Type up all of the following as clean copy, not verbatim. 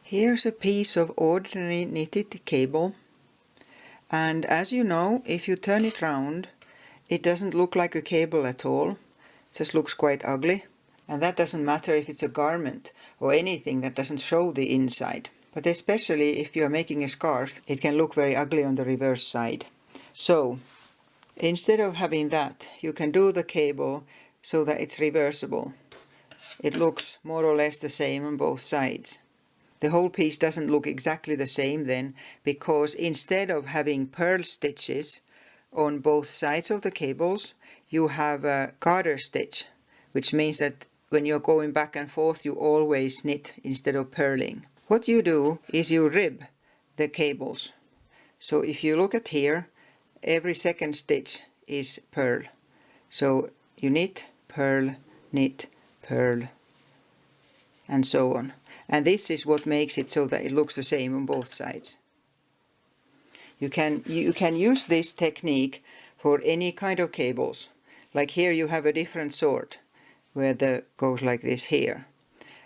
Here's a piece of ordinary knitted cable, and as you know, if you turn it round, it doesn't look like a cable at all. It just looks quite ugly, and that doesn't matter if it's a garment or anything that doesn't show the inside. But especially if you are making a scarf, it can look very ugly on the reverse side. So instead of having that, you can do the cable so that it's reversible. It looks more or less the same on both sides. The whole piece doesn't look exactly the same then, because instead of having purl stitches on both sides of the cables, you have a garter stitch, which means that when you're going back and forth, you always knit instead of purling. What you do is you rib the cables. So if you look at here, every second stitch is purl. So you knit, purl, and so on. And this is what makes it so that it looks the same on both sides. You can use this technique for any kind of cables. Like here you have a different sort, where the goes like this here.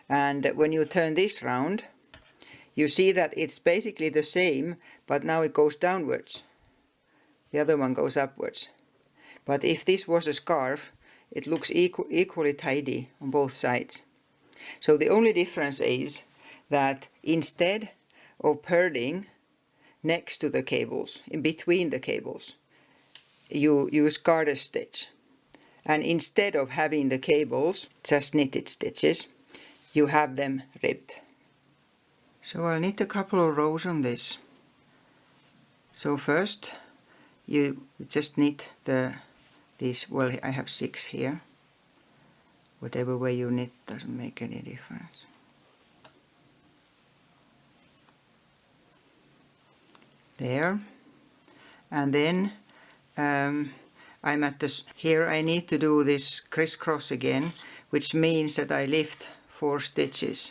And when you turn this round, you see that it's basically the same, but now it goes downwards. The other one goes upwards. But if this was a scarf, it looks equally tidy on both sides. So the only difference is that instead of purling next to the cables, in between the cables, you use garter stitch. And instead of having the cables, just knitted stitches, you have them ribbed. So I'll knit a couple of rows on this. So first you just knit these, well, I have 6 here. Whatever way you knit doesn't make any difference. There. And then I'm at this, here I need to do this crisscross again, which means that I lift 4 stitches.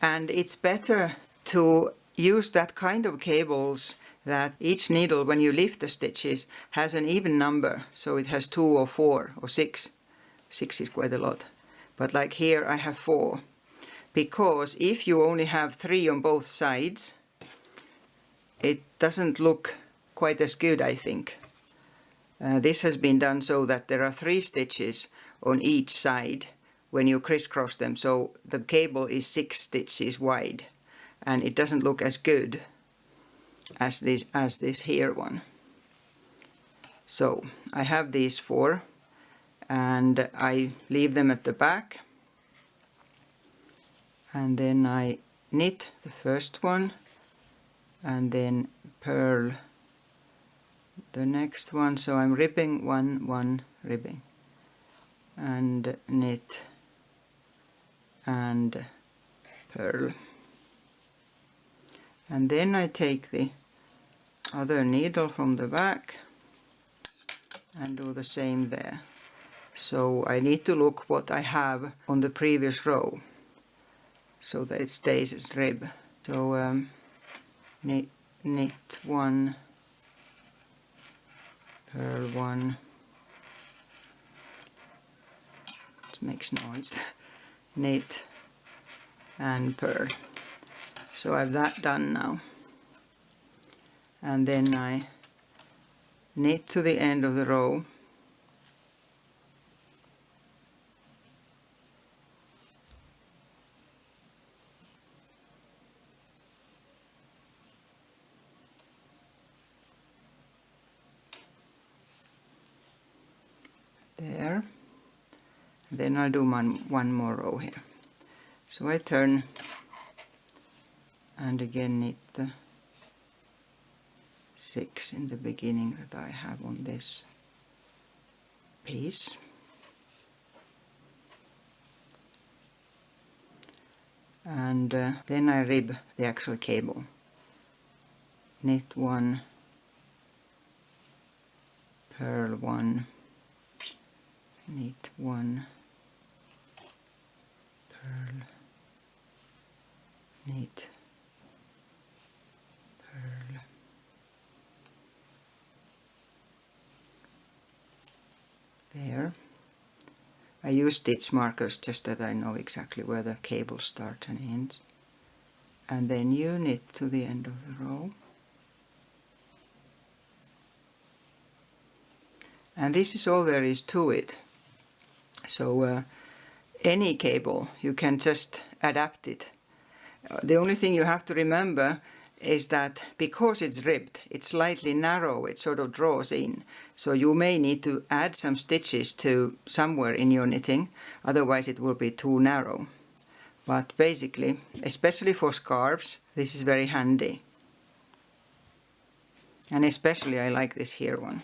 And it's better to use that kind of cables that each needle, when you lift the stitches, has an even number. So it has 2 or 4 or 6. 6 is quite a lot. But like here I have 4. Because if you only have 3 on both sides, it doesn't look quite as good, I think. This has been done so that there are 3 stitches on each side when you crisscross them. So the cable is 6 stitches wide. And it doesn't look as good as this here one. So I have these 4. And I leave them at the back, and then I knit the first one and then purl the next one. So I'm ribbing one ribbing, and knit and purl, and then I take the other needle from the back and do the same there. So I need to look what I have on the previous row so that it stays as rib. So knit 1, purl 1, it makes noise, knit and purl. So I've that done now. And then I knit to the end of the row. There. Then I'll do one more row here. So I turn and again knit the 6 in the beginning that I have on this piece. And then I rib the actual cable. Knit 1, purl 1, knit 1, purl, knit, purl, there. I use stitch markers just that I know exactly where the cable starts and ends. And then you knit to the end of the row. And this is all there is to it. So any cable, you can just adapt it. The only thing you have to remember is that because it's ribbed, it's slightly narrow, it sort of draws in. So you may need to add some stitches to somewhere in your knitting, otherwise it will be too narrow. But basically, especially for scarves, this is very handy. And especially I like this here one.